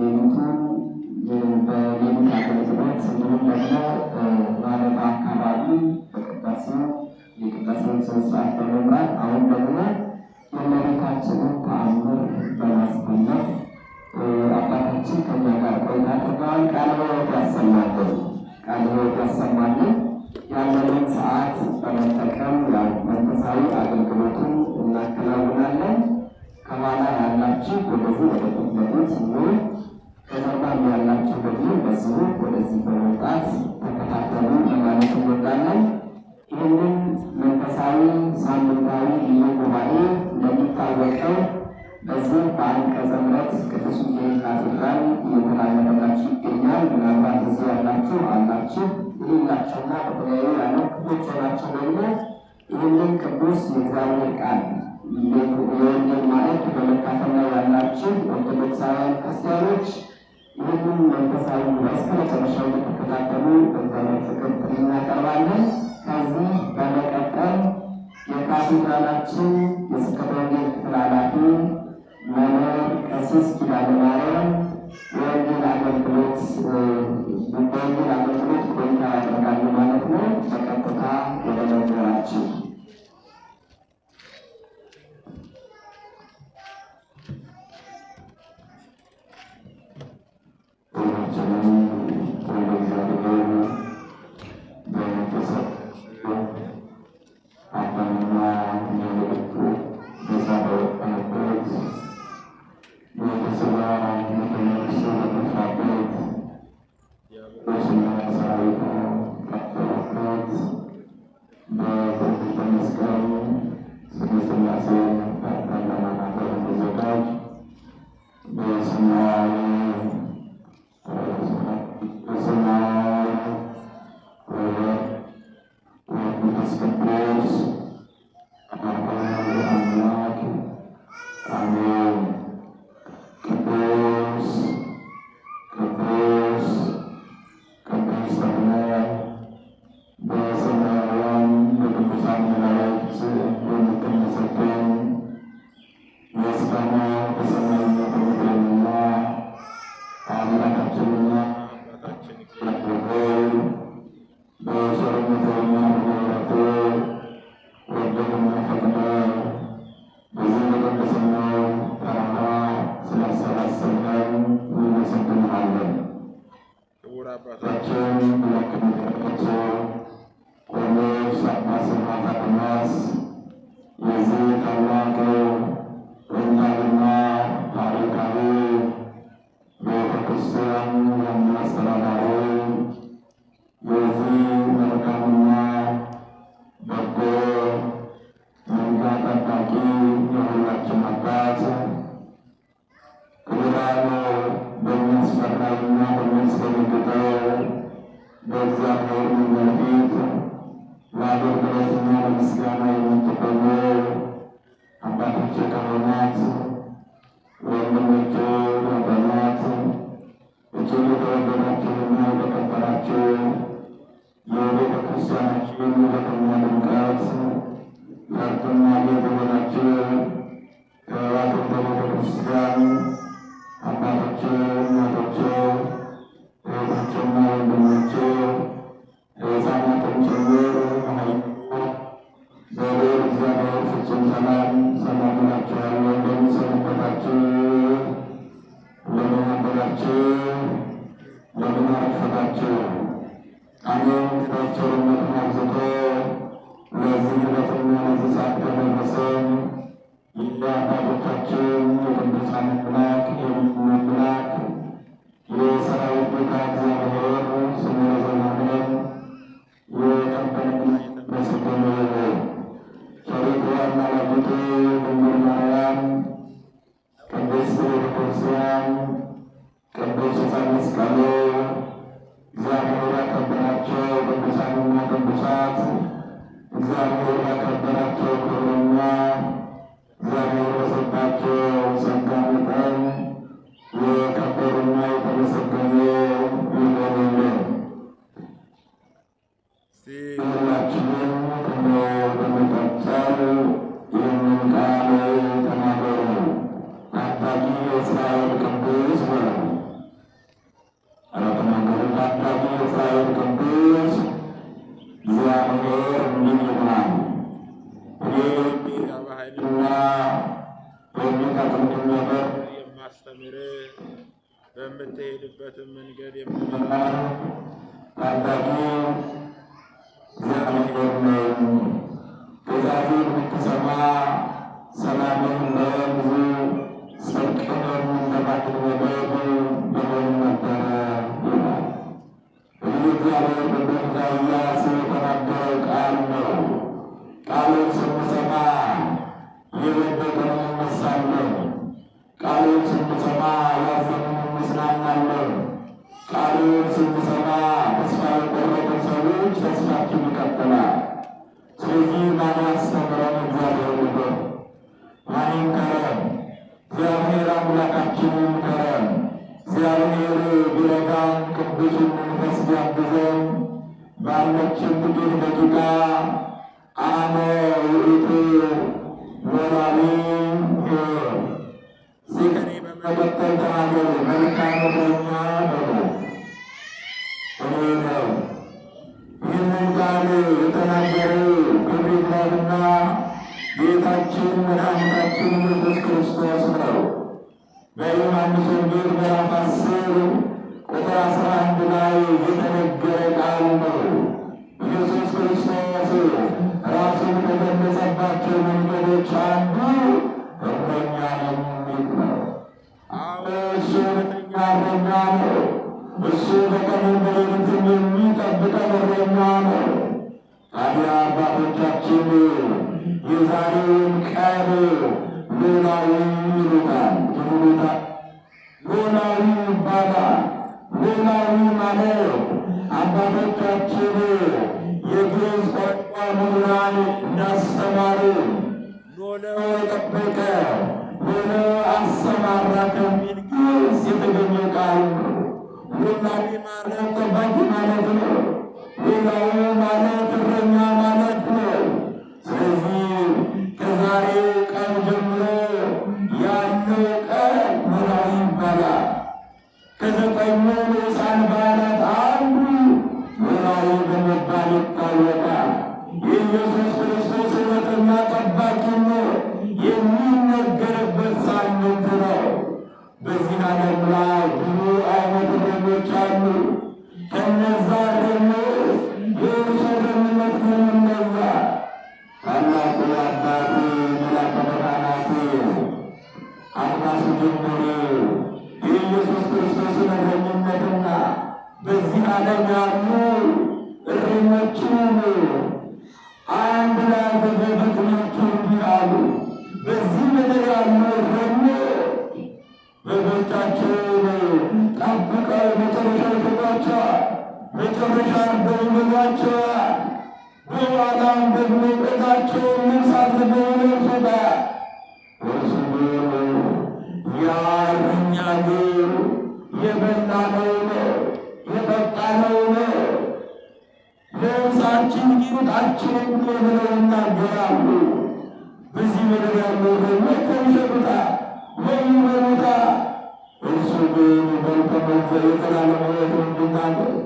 ሌሊቱን በሌሊት አገልግሎት እንዲሁም ደግሞ ማለዳ አካባቢ በቅዳሴው የቅዳሴውን ስነ ስርዓት በመምራት አሁን ደግሞ የእመቤታችንን ተአምር በማስመለክ አባታችን ከኛ ጋር ቆይታ አድርገዋል። ቃለ ሕይወት ያሰማልን፣ ቃለ ሕይወት ያሰማልን። ያለንን ሰዓት በመጠቀም መንፈሳዊ አገልግሎቱን እናከናውናለን። ከኋላ ያላችሁ ወደዚህ ወደ ፊት ለፊት ሲሆን ከጀርባም ያላችሁ ደግሞ በዚሁ ወደዚህ በመውጣት ተከታተሉ ለማለት እንወዳለን። ይህንን መንፈሳዊ ሳምንታዊ ልዩ ጉባኤ እንደሚታወቀው በዚህ በአንቀጸ ምሕረት ቅዱስ ሚካኤል ካቴድራል እየተላለፈላችሁ ይገኛል። ምናልባት እዚህ ያላችሁ አላችሁ፣ የሌላችሁና በተለያዩ ያለው ክፍሎች ሆናችሁ ደግሞ ይህንን ቅዱስ የእግዚአብሔር ቃል የወንጌል ማዕድ በመካፈል ላይ ያላችሁ ኦርቶዶክሳውያን ክርስቲያኖች ይህንን መንፈሳዊ ጉባኤ እስከ መጨረሻው የተከታተሉ በእግዚአብሔር ፍቅር ጥሪ እናቀርባለን። ከዚህ በመቀጠል የካቴድራላችን የስብከተ ወንጌል ክፍል ኃላፊ መምህር ቀሲስ ኪዳነ ማርያም የወንጌል አገልግሎት ቆይታ ያደርጋሉ ማለት ነው። በቀጥታ ወደ መምህራችን አስተምርህ፣ በምትሄድበትም መንገድ የምመራህ ታዳጊ እግዚአብሔር ነኝ። ትእዛዜን የምትሰማ ሰላምን እንደወንዙ ጽድቅንም እንደ ባሕር ወደብ በሆኑ ነበረ ይላል። ይህ እግዚአብሔር በኢሳይያስ የተናገረው ቃል ነው። ቃሉን ስንሰማ የወደቅን እንነሳለን። ቃሉን ስንሰማ ያዘንን እንጽናናለን። ቃሉን ስንሰማ ተስፋ የቆረጡ ሰዎች ተስፋችን ይቀጥላል። ስለዚህ ማን ያስተምረን? እግዚአብሔር ልጆች ማን ይምከረን? እግዚአብሔር አምላካችን ይምከረን። እግዚአብሔር ቢረዳን ቅዱሱን መንፈስ ቢያግዘን ባለችን ጥቂት ደቂቃ አነ ውእቱ ኖላዊ ሲከኔ በመቀጠል ተናገሩ። መልካም እረኛ በሉ። እኔ ነው። ይህንን ቃል የተናገሩ ክብር ይግባውና ጌታችን መድኃኒታችን ኢየሱስ ክርስቶስ ነው። በዮሐንስ ወንጌል ምዕራፍ 10 ቁጥር 11 ላይ የተነገረ ቃል ነው። ኢየሱስ ክርስቶስ ራሱን ከገለጸባቸው መንገዶች አንዱ እረኛ የሚል ነው። እሱ እውነተኛ እረኛ ነው። እሱ በቀንም በሌሊትም የሚጠብቀን እረኛ ነው። ታዲያ አባቶቻችን የዛሬውን ቀን ኖላዊ ይሉታል። ኖላዊ ይባላል። ኖላዊ ማለት አባቶቻችን የግዕዝ ቋንቋ ምሁራን እንዳስተማሩ ኖለው የጠበቀ ኖለው አሰማራ ከሚል ግዕዝ የተገኘ ቃል ነው። ኖላዊ ማለት ጠባቂ ማለት ነው። ኖላዊ ማለት እረኛ ማለት ነው። ስለዚህ ከዛሬው ቀን ጀምሮ ያለው ቀን ኖላዊ ይባላል። ከዘጠኙ ንዑሳን በዓላት አንዱ ኖላዊ በመባል ይታወቃል። የኢየሱስ ክርስቶስ እውነተኛ ጠባቂነት የሚነገርበት ሳምንት ነው። በዚህ ዓለም ላይ ብዙ አይነት እረኞች አሉ። ከነዛ እረኞች የእርሱ እረኝነት ምን ይለያል? ታላቁ አባቴ መላከ ብርሃናት አድማሱ ጀምሮ የኢየሱስ ክርስቶስን እረኝነትና በዚህ ዓለም ያሉ እረኞችን አንድ ላይ በበግናቸው እንዲህ አሉ። በዚህ ምድር ያሉ እረኞች በጎቻቸውን ጠብቀው መጨረሻ ይሰጧቸዋል። መጨረሻ አርደው ይበሏቸዋል። በኋላም ደግሞ ቆዳቸውን ልብስ አድርገው ይለብሱታል። እርሱ ግን ያ እረኛ ግን የበላነው ነው የጠጣነው ነው ልብሳችን ጌጣችን ነው ብለው ይናገራሉ። በዚህ ምድር ያለው እረኞች ይሸጡታል ወይም ይበሉታል። እርሱ ግን በልተመዘ የዘላለም ሕይወት እንድናገኝ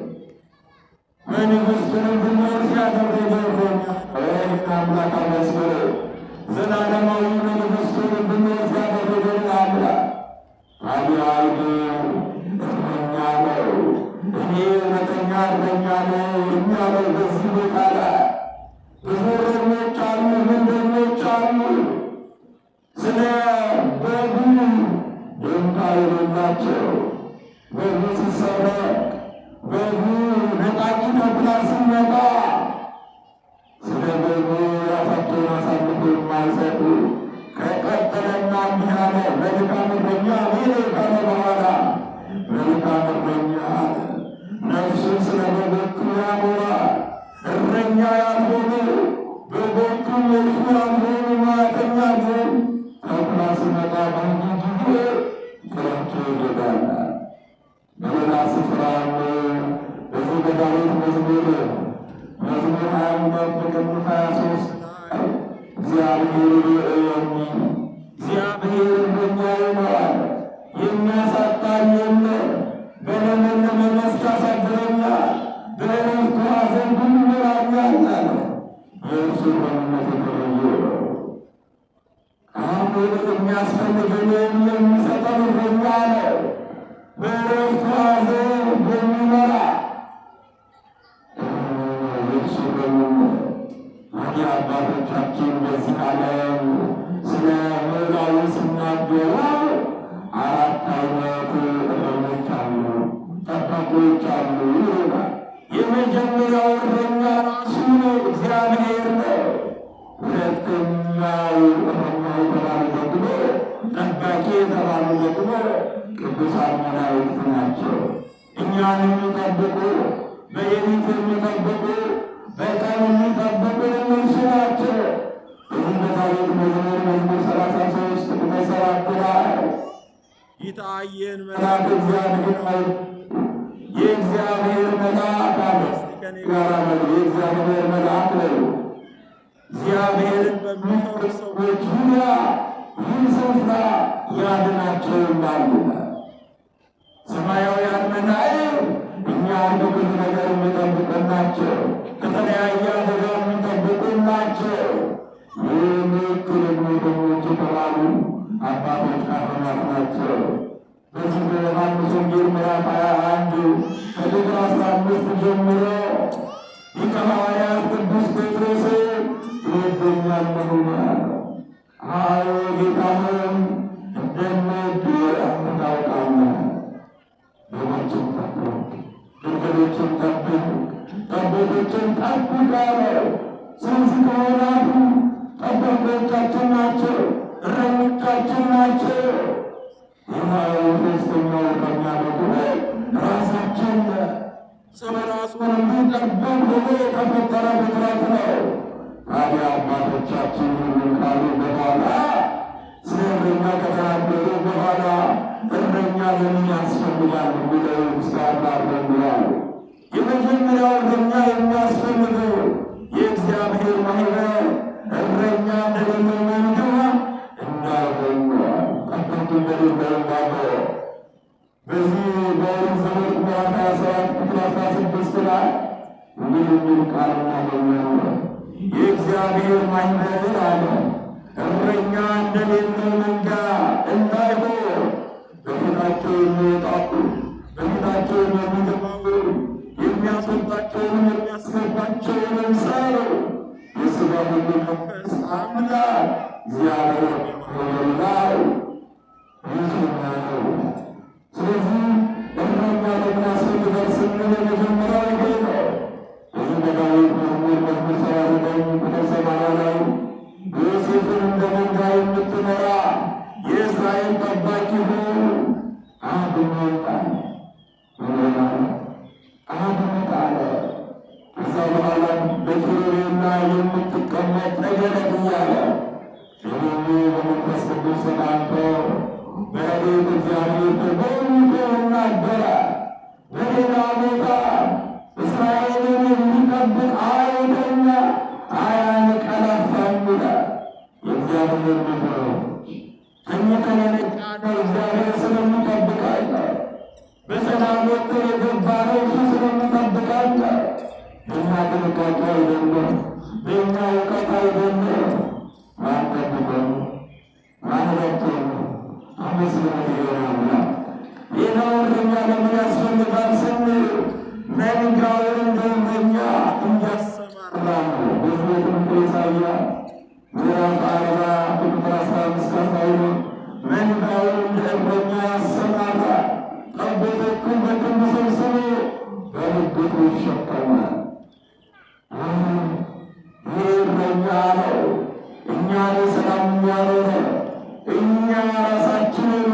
መንግሥቱን እንድንወርስ ያደረገ እረኛ ይህን አምላክ አመስግኑ። ዘላለማዊ መንግሥቱን እንድንወርስ ያደረገን አምላክ ታዲያ እረኛ ነው። እኔ እውነተኛ እረኛ ነው የሚያለው በዚህ ቦታ ላይ ብዙ እረኞች አሉ፣ ምንደኞች አሉ። ስለ በጉ ደንታ የሌላቸው በጉ ሲሰረቅ በጉ ነጣቂ ተኩላ ሲመጣ ስለ በጉ ራሳቸውን አሳልፎ የማይሰጡ ከቀጠለና እንዲህ አለ። መልካም እረኛ እኔ ካለ በኋላ መልካም እረኛ ነፍሱን ስለ በጎቹ ያኖራል። እረኛ ያልሆኑ በጎቹ የእርሱ ያልሆኑ ማዕተኛ ግን ተኩላ ሲመጣ በአንድ ጊዜ ጥሏቸው ይሄዳል። በሌላ ስፍራም በዚህ በዳዊት መዝሙር 22 ከቁጥር 23 እግዚአብሔር ርዕዮኒ እግዚአብሔር እረኛዬ ነው አለ። የሚያሳጣኝ የለም። በለመለመ መስክ ያሳድረኛል፣ በዕረፍቱ ውኃ ዘንድ ይመራኛል አለ። የእርሱ እረኝነት የተለየ ነው። አሁን የሚያስፈልገንን የሚሰጠን እረኛ አባቶቻችን በዚህ ዓለም ስለ ኖላዊ ሲናገሩ አራት አይነት እረኞች አሉ፣ ጠባቂዎች አሉ ይሆናል። የመጀመሪያው እረኛ ራሱ ነው፣ እግዚአብሔር ነው። ሁለተኛው እረኛ የተባሉ ደግሞ ጠባቂ የተባሉ ደግሞ ቅዱሳን መላእክት ናቸው። እኛን የሚጠብቁ በሌሊት የሚጠብቁ በቀን የሚጠብቁ እነርሱ ናቸው። ይህን በዳዊት መዝሙር 33 ቁጥር 7 ላይ ይታየን መልአክ እግዚአብሔር ነው፣ የእግዚአብሔር መልአክ አለ ጋራ ነው፣ የእግዚአብሔር መልአክ ነው። እግዚአብሔርን በሚፈሩ ሰዎች ዙሪያ ይህ ስፍራ ያድናቸዋል። ሰማያውያን መላእክት እኛን በብዙ ነገር የሚጠብቁ ናቸው፣ ከተለያየ አደጋ የሚጠብቁ ናቸው። ይህኞቹ ደግሞ ደሞች የተባሉ አባቶች ካህናት ናቸው። በዚህ በዮሐንስ ወንጌል ምዕራፍ 21 ከቁጥር 15 ጀምሮ ሊቀ ሐዋርያት ቅዱስ ጴጥሮስ ትወደኛለህን አለው። አዎ ጌታህን እንደምወድህ አንተ ታውቃለህ። በጎችን ጠብቅ፣ ግልገሎችን ጠብቅ፣ ጠቦቶችን ጠብቅ አለው። ስለዚህ ካህናቱ ጠባቂዎቻችን ናቸው፣ እረኞቻችን ናቸው። ሶስተኛው እረኛ ደግሞ ራሳችን ሰው ራሱን እንዲጠብቅ ሆኖ የተፈጠረ ፍጥረት ነው። ታዲያ አባቶቻችን ሁሉን ካሉ በኋላ ስለ እረኛ ከተናገሩ በኋላ እረኛ ለምን ያስፈልጋል ብለው ሲያብራሩልናል። የመጀመሪያው እረኛ የሚያስፈልገው የእግዚአብሔር ማህበር እረኛ እንደሌለው መንጋ እንዳይሆን ጠበቂ እንደሌለው እንዳይሆን በዚህ በኦሪት ዘኍልቍ ምዕራፍ 27 ቁጥር 16 ላይ እንዲህ የሚል ቃል እናገኛለን። የእግዚአብሔር ማህበር አለ እረኛ እንደሌለው መንጋ እንዳይሆን በፊታቸው የሚወጣው በፊታቸው የሚገባው የሚያስወጣቸውን የሚያስገባቸውንም ሰው የሥጋ ሁሉ መንፈስ አምላክ እግዚአብሔር በመላው ይሰማሉ። ስለዚህ እረኛ ለምን ያስፈልጋል ስንል የመጀመሪያው ይሄ ነው። ይህ በዳዊት መዝሙር 79 ቁጥር 80 ላይ ዮሴፍን እንደ መንጋ የምትመራ የእስራኤል ጠባቂ ሆይ አድኖታል አድኖታል። ከዛ በኋላ በኪሩቤል ላይ የምትቀመጥ ተገለጥ እያለ ይህኑ በመንፈስ ቅዱስ ተቃንቶ በረድኤተ እግዚአብሔር ተጎብኝቶ ይናገራል። በሌላ ቦታ እስራኤልን የሚጠብቅ አይተኛ አያንቀላፋም ይላል። የእግዚአብሔር ልጆች ተኝተን የነቃነው እግዚአብሔር ስለሚጠብቃል። በሰላም ወጥተን የገባነው እሱ ስለሚጠብቃል። በእኛ ጥንቃቄ አይደለም፣ በእኛ እውቀት አይደለም። ማን ጠብቆን ማን ረድቶን አመስግኖት ይሆናል። ሌላው እረኛ ለምን ያስፈልጋል ስንል መንጋውን እንደ እረኛ እንዲያሰማራ ነው። በዚህ ትንቢተ ኢሳይያስ ምዕራፍ 40 ቁጥር 15-12 መንጋውን እንደ እረኛ ያሰማራ፣ ጠቦቶቹን በክንዱ ሰብስቦ በብብቱ ይሸከማል። ይህ እረኛ ነው እኛን ሰላም የሚያኖረ እኛ ራሳችንን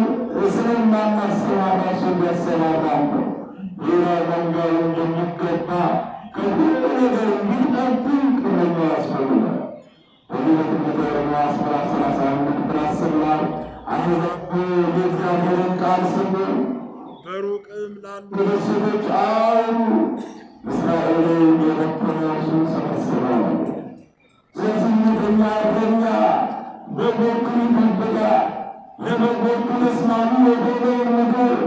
ስለማናሰማራቸው ያሰማራል። ሌላ መንጋው እንደሚገባ ከሁሉ ነገር እንዲጠብቅ እረኛ ያስፈልጋል። በዚህ በትንቢተ ኤርምያስ ምዕራፍ 31 ቁጥር 10 ላይ አሕዛብ የእግዚአብሔርን ቃል ስሙ፣ በሩቅም ላሉ ደሴቶች አውሩ፣ እስራኤልን የበተነው እርሱ ሰበስባል። ስለዚህ እኛ እረኛ በጎቹን ይጠብቃል። ለበጎቹ ተስማሚ የሆነውን ምድር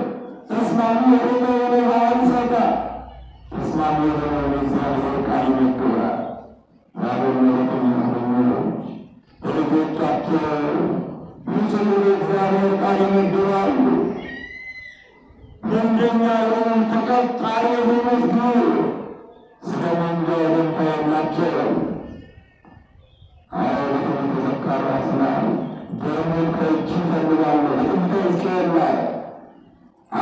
ተስማሚ የሆነውን ውኃ ይሰጣል። ተስማሚ የሆነውን የእግዚአብሔር ቃል ይመግባል። ያበመረተኛ እረኞች በልጆቻቸው ምስሉ የእግዚአብሔር ቃል ይመግባሉ። እንደኛ የሆኑ ተቀጣሪ የሆኑት ግን ስለ መንጋው ደንታ የላቸው። በትንቢተ ሕዝቅኤል ላይ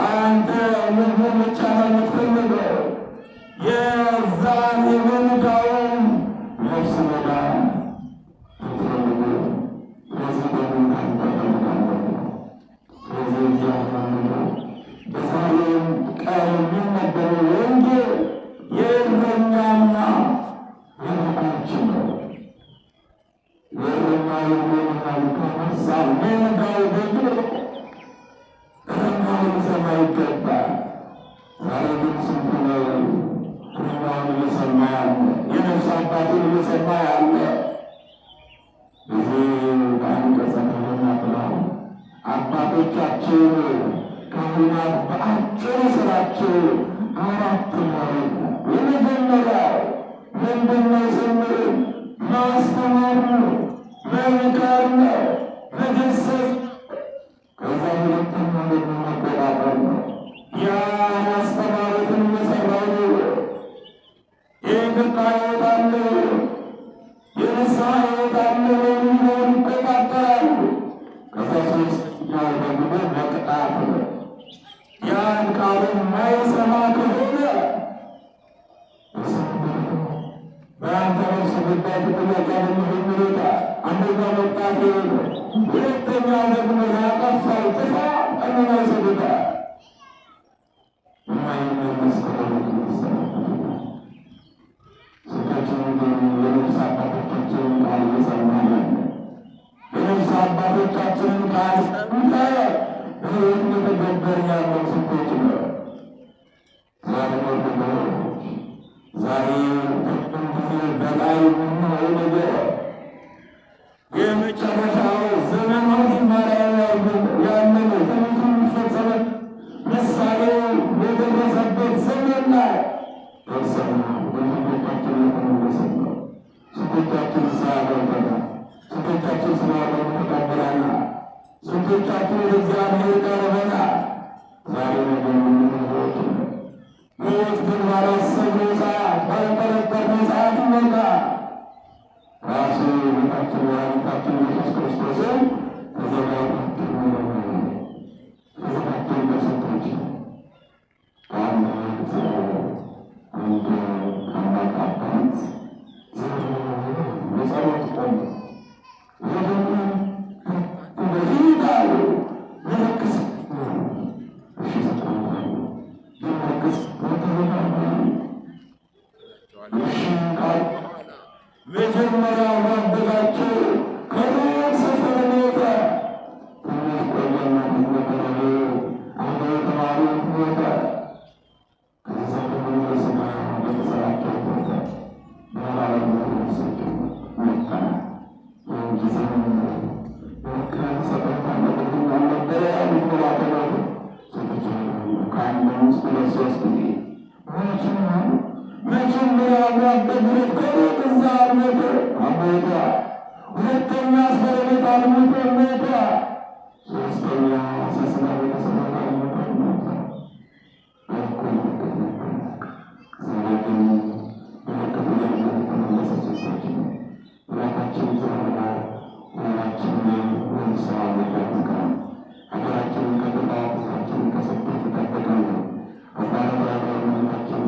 አንተ ምግብ ብቻ ነው የምትፈልገው፣ የዛን የመንጋውን ነፍስ መዳን ትፈልገው። ስለዚህ ደግሞ ካንተ እፈልጋለሁ። ስለዚህ እግዚአብሔር በዛሬም ቀን የሚነበረው ወንጌል የእረኛና የበጎች ነው። የእረኛ የሚሆን ከመሳ መንጋው ደግሞ እረኛውን ሊሰማ ይገባል። ዛሬ ግን ስንቱ ነው እረኛውን እየሰማ ያለ፣ የነፍስ አባቱን እየሰማ ያለ? እዚህ በአንቀጸ ካህናት ላይ አባቶቻችን ካህናት በአጭር ስራቸው አራት ነው። የመጀመሪያው ምንድነው ስንል ማስተማር ነው፣ መምከር ነው፣ መገሰጽ። ከዛ ሁለተኛ ደግሞ መቆጣጠር ነው። ያ ማስተማሩትን የሰራው ይቅርታ ይወጣል፣ የንስሐ ይወጣል የሚለውን ይቆጣጠራሉ። ከዛ ሶስተኛው ደግሞ መቅጣት ነው። ያን ቃሉን ማይሰማ ከሆነ በአንተ ነፍስ ጉዳይ ተጠያቂ የሚሆኑታ አንደኛው መቅጣት ነው። ሁለተኛው ደግሞ ያጠፋው ጥፋት ቀኖና ይሰጡታል። የማይመለስ ከሆነ ስንቶቻችን የነፍስ አባቶቻችንን ቃል እየሰማን ያለ፣ የነፍስ አባቶቻችንን ቃል ሰምተን በሕይወት እየተገበርን ያለው ስንቶች ነው? ዛሬ ወንድሞች፣ ዛሬ ከምን ጊዜ በላይ የምንሆነው ነገር የመጨረሻው ዘመናዊ ማርያም ያለነው ትምህርቱ የሚፈጸመው ምሳሌው የደረሰበት ዘመን ላይ ደርሰናል። ወንድሞቻችን የተመለስን ነው። ስንቶቻችን ስላደረገናል፣ ስንቶቻችን ስላደረገ ተቀበለናል፣ ስንቶቻችን ወደ እግዚአብሔር ቀርበናል። ዛሬ ነገር የምንሞት ነው። ሞት ግን ባላሰብነው ሰዓት፣ ባልጠረጠርነው ሰዓት ይመጣል። ራሱ ጌታችን መድኃኒታችን ኢየሱስ ክርስቶስን ተዘጋጅታችሁ በስንቶች አንድ ታላቅ አባት በጸሎት ቆሙ። በፊት አሉ ምልክት መጀመሪያው ማበላቸው ከሩቅ ሰፈር ሞተ። ትንሽ ቆየና ተመከረ። አንዱ የተማሩት ሞተ። ከዛ ደግሞ በስጋ ቤተሰባቸው ሞተ። በኋላ ሰቸው መጣ። ያን ጊዜ መከራ ሰጠታ ለግድም አልነበረ ያሉት መላከናቱ ሰቶች ከአንድ ውስጥ ሁለት ሶስት ጊዜ መጀመሪያ ያበግረት ከሩቅ እዛ ሞተ አሞተ። ሁለተኛ አስበረቤት አልሞተ ሞተ። ሶስተኛ ሰስና ቤተሰባት አልሞተ ሞተ። እኩል ምልክት ነበር። ዛሬ ግን ምልክቱ ያለ የተመለሰች ሰች ነው። ሁላታችን ዘመናል ሁላችንም ወንሰዋ መጠበቃል። ሀገራችንን ከጥፋት ሕዝባችንን ከስደት ይጠብቃል። አባረባራታችን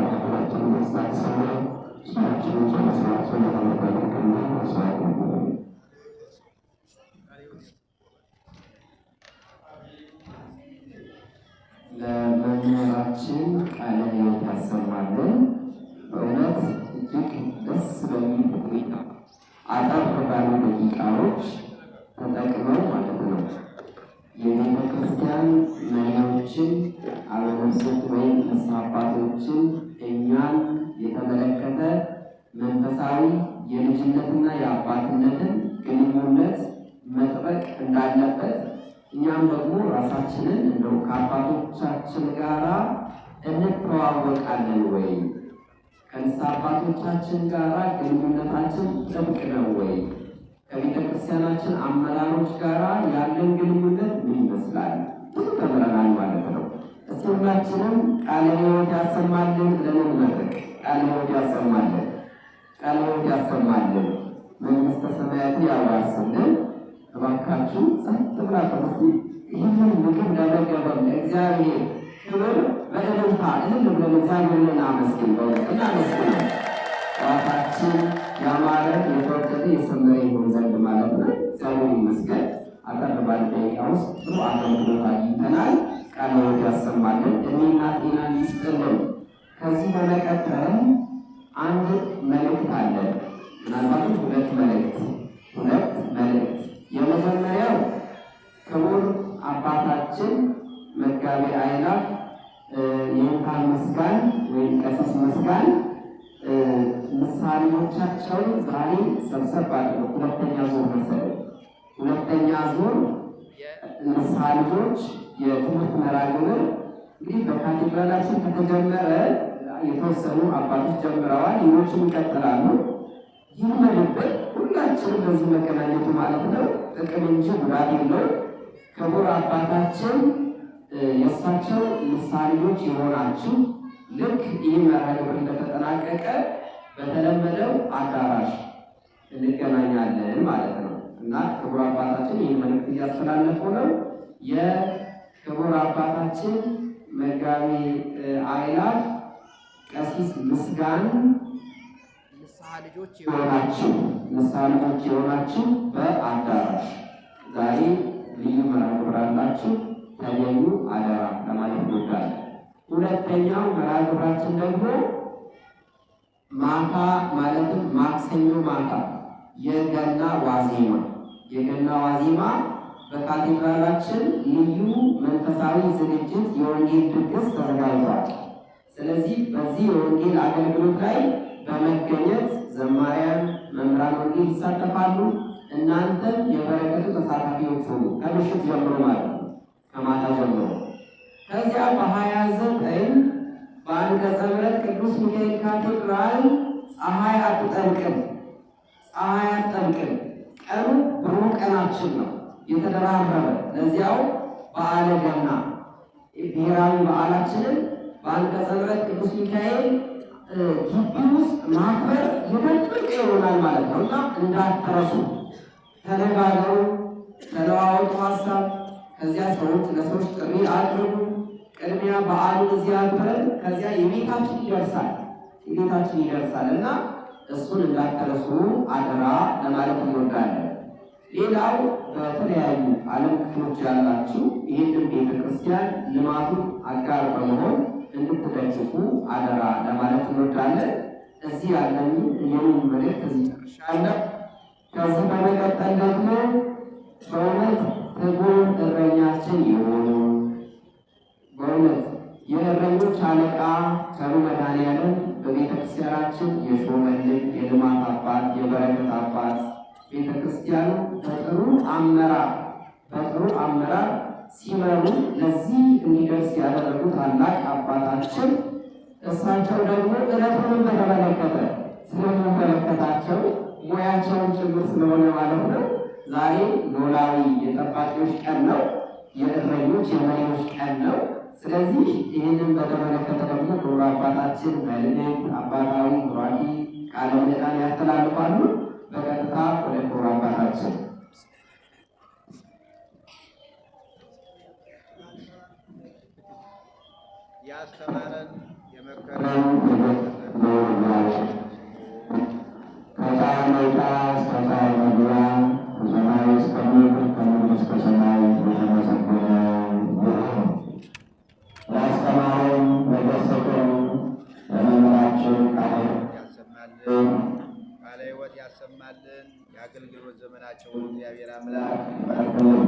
ሀገራችን መስራት ሰማ ስራችንን ጨመስራት ስለተመጠበቅና መስራት ለመምህራችን ቃለ ሕይወት ያሰማልን። በእውነት እጅግ ደስ በሚል ሁኔታ አጠር ባሉ ደቂቃዎች ተጠቅመው ማለት ነው የቤተ ክርስቲያን መሪዎችን፣ አበነፍሶች ወይም ንስሐ አባቶችን እኛን የተመለከተ መንፈሳዊ የልጅነትና የአባትነትን ግንኙነት መጥበቅ እንዳለበት እኛም ደግሞ ራሳችንን እንደው ከአባቶቻችን ጋር እንተዋወቃለን ወይ? ከንስሐ አባቶቻችን ጋር ግንኙነታችን ጥብቅ ነው ወይ? ከቤተ ክርስቲያናችን አመራሮች ጋር ያለን ግንኙነት ምን ይመስላል? ብዙ ተምረናል ማለት ነው። እስቲ ሁላችንም ቃለ ሕይወት ያሰማልን ብለን እንመርቅ። ቃለ ሕይወት ያሰማልን፣ ቃለ ሕይወት ያሰማልን፣ መንግሥተ ሰማያትን ያዋርስልን። እባካችሁ ጸጥ ብላችሁ ይህንን ምግብ ለመገበም ለእግዚአብሔር ክብር በእልልታ እልል ብለን እግዚአብሔርን እናመስግን። በእውነት እናመስግን። ጠዋታችን ያማረ የተወደደ የሰመረ ይሆን ዘንድ ማለት ነው። እግዚአብሔር ይመስገን። አጠር ባለ ደቂቃ ውስጥ ጥሩ አገልግሎት አግኝተናል። ቃለ ሕይወት ያሰማልን፣ እድሜና ጤናን ይስጥልን። ከዚህ በመቀጠል አንድ መልእክት አለ። ምናልባትም ሁለት መልእክት የመጀመሪያው ክቡር አባታችን መጋቤ አእላፍ የይንታን መስጋን ወይም ቀሲስ መስጋን ምሳሌዎቻቸውን ዛሬ ሰብሰብ አድርገው ሁለተኛ ዙር መሰለኝ ሁለተኛ ዙር የንስሐ ልጆች የትምህርት መርሃ ግብር እንግዲህ በካቴድራላችን ከተጀመረ የተወሰኑ አባቶች ጀምረዋል፣ ሌሎችም ይቀጥላሉ። ይህ መልእክት ሁላችንም በዚህ መገናኘቱ ማለት ነው ጥቅም እንጂ ጉዳት የለው። ክቡር አባታችን የእሳቸው ምሳሌዎች የሆናችሁ ልክ ይህ መርሃ ግብር እንደተጠናቀቀ በተለመደው አዳራሽ እንገናኛለን ማለት ነው እና ክቡር አባታችን ይህ መልእክት እያስተላለፉ ነው። የክቡር አባታችን መጋቤ አእላፍ ቀሲስ መስጋን ንስሐ ልጆች የሆናችሁ በአዳራሽ ዛሬ ልዩ መርሃ ግብር አላችሁ፣ ተገኙ አደራ ለማለት እንወዳለን። ሁለተኛው መርሃ ግብራችን ደግሞ ማታ ማለትም ማክሰኞ ማታ የገና ዋዜማ በካቴድራላችን ልዩ መንፈሳዊ ዝግጅት የወንጌል ድግስ ተዘጋጅቷል። ስለዚህ በዚህ የወንጌል አገልግሎት ላይ በመገኘት ዘማሪያን፣ መምህራን ወንጌል ይሳተፋሉ። እናንተም የበረከቱ ተሳታፊዎች ሁኑ። ከምሽት ጀምሮ ማለት ነው፣ ከማታ ጀምሮ። ከዚያ በ29 በአንቀጸ ምሕረት ቅዱስ ሚካኤል ካቴድራል ፀሐይ አትጠልቅም። ቀኑ ብሩህ ቀናችን ነው የተደራረበ። ለዚያው በዓለ ገና ብሔራዊ በዓላችንን በአንቀጸ ምሕረት ቅዱስ ሚካኤል ግቢ ውስጥ ማክበር የደመቀ ይሆናል ማለት ነው እና እንዳትረሱ፣ ተነጋገሩ፣ ተለዋወጡ ሀሳብ። ከዚያ ሰዎች ለሰዎች ጥሪ አድርጉ። ቅድሚያ በዓሉን እዚያ አክብረን ከዚያ የቤታችን ይደርሳል እና እሱን እንዳትረሱ አደራ ለማለት እንወዳለን። ሌላው በተለያዩ ዓለም ክፍሎች ያላችሁ ይህንን ቤተክርስቲያን ልማቱን አጋር በመሆን እንድትደግፉ አደራ ለማለት እንወዳለን። እዚህ ያለን የምን መልእክት እዚህ ጨርሻለሁ። ከዚህ በመቀጠል ደግሞ በእውነት ትጉህ እረኛችን የሆኑ በእውነት የእረኞች አለቃ ቸሩ መድኃኔዓለም በቤተክርስቲያናችን የሾመልን የልማት አባት የበረከት አባት ቤተክርስቲያኑ በጥሩ አመራር ሲመሩ ለዚህ እንዲደርስ ያደረጉ ታላቅ አባታችን እሳቸው ደግሞ ዕለቱን በተመለከተ ስለምንመለከታቸው ሙያቸውን ጭምር ስለሆነ ማለት ነው ዛሬ ኖላዊ የጠባቂዎች ቀን ነው፣ የእረኞች የመሪዎች ቀን ነው። ስለዚህ ይህንን በተመለከተ ደግሞ ክቡር አባታችን መልእክት አባታዊ ቡራኪ ቃለ ምዕዳን ያስተላልፋሉ። በቀጥታ ወደ ክቡር አባታችን ያስተማረን የመከረን ከፀሐይ መውጫ እስከ ፀሐይ መግቢያ ከሰማይ እስከ ምድር ከምድር እስከ ሰማይ የተመሰገነ ይሁን። ያስተማረን የገሰጸን ለመምህራችን ቃለ ሕይወት ያሰማልን። የአገልግሎት ዘመናቸውን እግዚአብሔር አምላክ ይባርክልን።